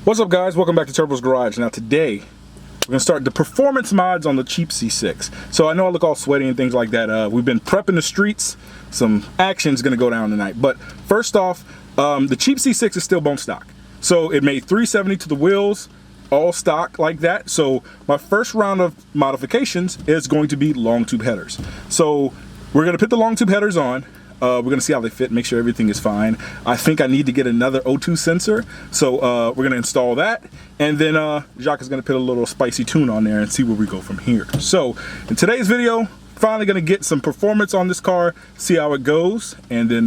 What's up, guys? Welcome back to Turbo's Garage. Now today we're gonna start the performance mods on the cheap C6. So I know I look all sweaty and things like that. We've been prepping the streets. Some action's gonna go down tonight. But first off, the cheap C6 is still bone stock. So it made 370 to the wheels, all stock like that. So my first round of modifications is going to be long tube headers. So we're gonna put the long tube headers on. We're gonna see how they fit, make sure everything is fine. I think I need to get another O2 sensor, so we're gonna install that, and then Jacques is gonna put a little spicy tune on there and see where we go from here. So in today's video, finally gonna get some performance on this car, see how it goes, and then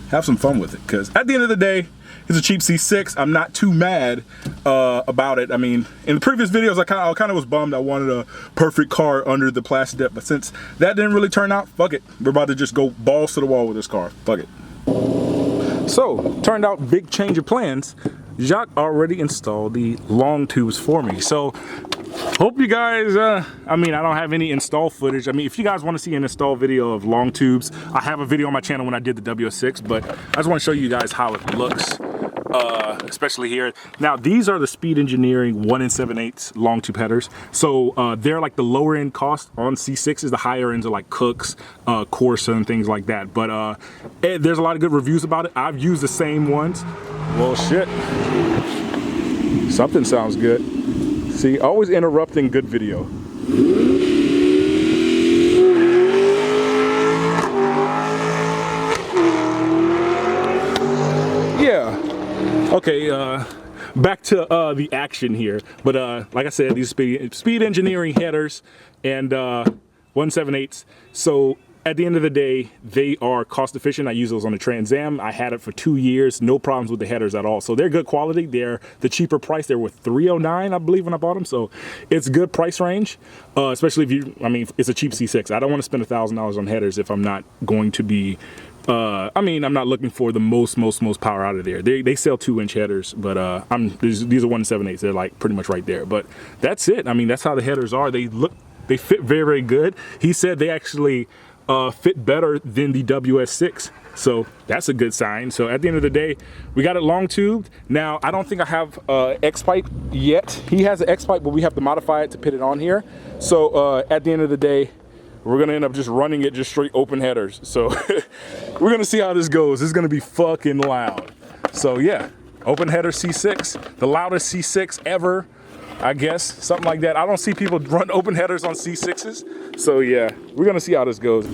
have some fun with it. Because at the end of the day, it's a cheap C6. I'm not too mad about it. I mean, in the previous videos, I kind of was bummed. I wanted a perfect car under the plastic depth, but since that didn't really turn out, fuck it. We're about to just go balls to the wall with this car. Fuck it. So, turned out big change of plans. Jacques already installed the long tubes for me. So, hope you guys, I mean, I don't have any install footage. I mean, if you guys want to see an install video of long tubes, I have a video on my channel when I did the WS6, but I just want to show you guys how it looks. Especially here. Now these are the Speed Engineering 1 7/8 long tube headers. So they're like the lower end cost on C6s. The higher ends are like Cooks, Corsa and things like that. But there's a lot of good reviews about it. I've used the same ones. Well, shit. Something sounds good. See, always interrupting good video. Yeah. Okay, back to the action here. But like I said, these Speed Engineering headers and 1 7/8. So at the end of the day, they are cost efficient. I use those on the Trans Am. I had it for 2 years, no problems with the headers at all. So they're good quality. They're the cheaper price. They were $309, I believe, when I bought them. So it's good price range, especially if you, I mean, it's a cheap C6. I don't want to spend $1,000 on headers if I'm not going to be I mean, I'm not looking for the most power out of there. They sell 2-inch headers, but these are 1 7/8. They're like pretty much right there. But that's it. I mean, that's how the headers are. They fit very good. He said they actually fit better than the WS6. So that's a good sign. So at the end of the day, we got it long tubed. Now, I don't think I have X-pipe yet. He has an X-pipe, but we have to modify it to put it on here. So at the end of the day, we're gonna end up just running it just straight open headers. So we're gonna see how this goes. This is gonna be fucking loud. So yeah, open header C6, the loudest C6 ever, I guess, something like that. I don't see people run open headers on C6s. So yeah, we're gonna see how this goes.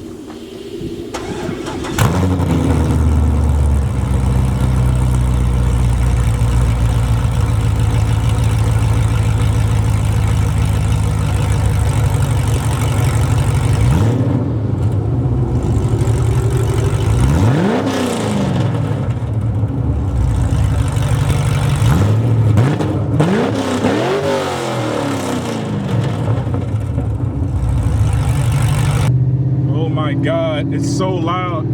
My God, it's so loud.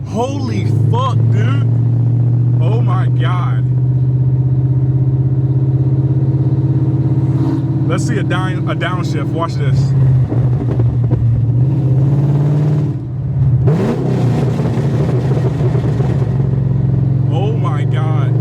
Holy fuck, dude. Oh my God. Let's see a downshift. Watch this. Oh my God.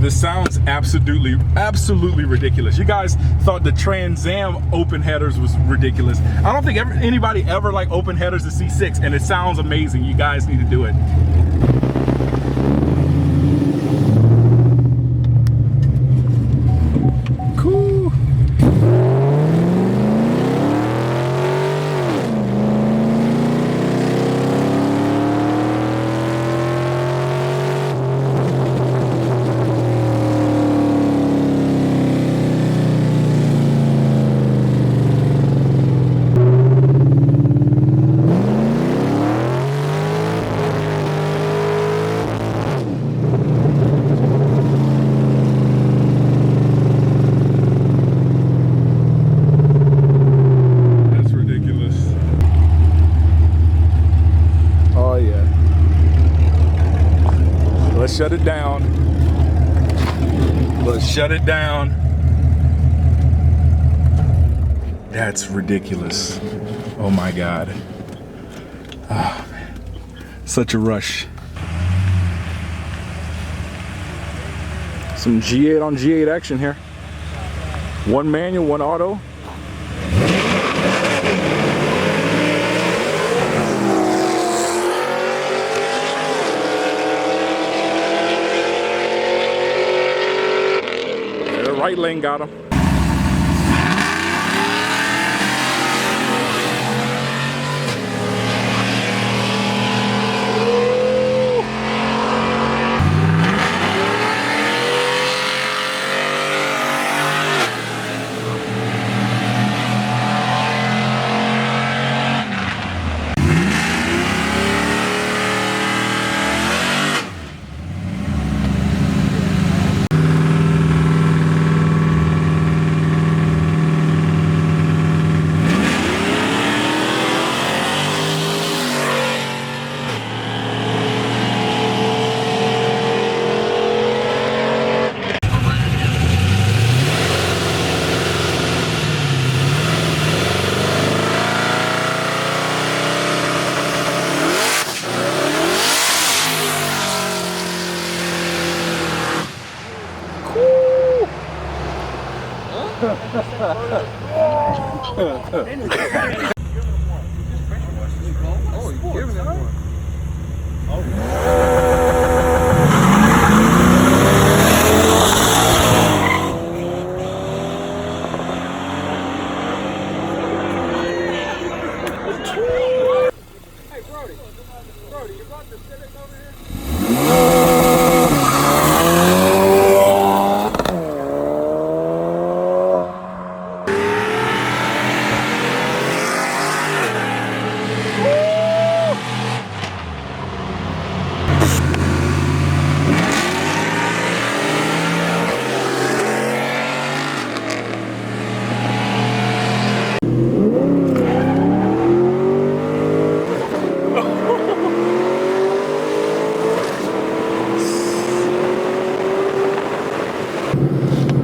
This sounds absolutely ridiculous. You guys thought the Trans Am open headers was ridiculous. I don't think anybody ever like open headers to C6, and it sounds amazing. You guys need to do it. Cool. Let's shut it down. Let's shut it down. That's ridiculous. Oh my God. Oh, man. Such a rush. Some G8 on G8 action here. One manual, one auto. The right lane got him.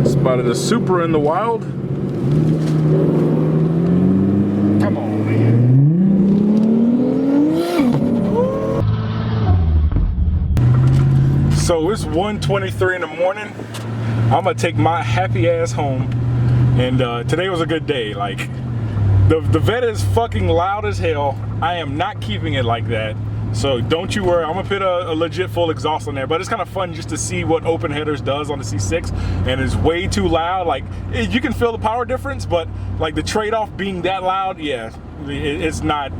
Spotted a Supra in the wild. Come on, man. So it's 1:23 in the morning. I'm gonna take my happy ass home, and today was a good day. Like the Vette is fucking loud as hell. I am not keeping it like that. So don't you worry, I'm gonna put a legit full exhaust on there, but it's kind of fun just to see what open headers does on the C6, and it's way too loud. Like you can feel the power difference, but like the trade-off being that loud, yeah, it's not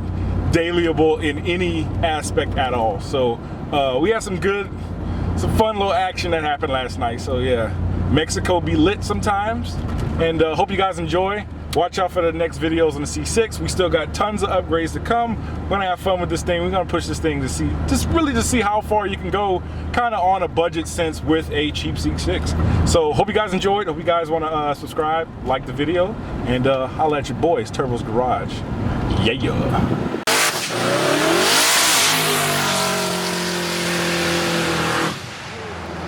dailyable in any aspect at all. So we had some fun little action that happened last night. So yeah, Mexico be lit sometimes, and hope you guys enjoy. Watch out for the next videos on the C6. We still got tons of upgrades to come. We're gonna have fun with this thing. We're gonna push this thing to see, really to see how far you can go, kind of on a budget sense with a cheap C6. So hope you guys enjoyed. Hope you guys wanna subscribe, like the video, and holla at your boys, Turbo's Garage. Yeah.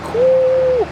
Cool.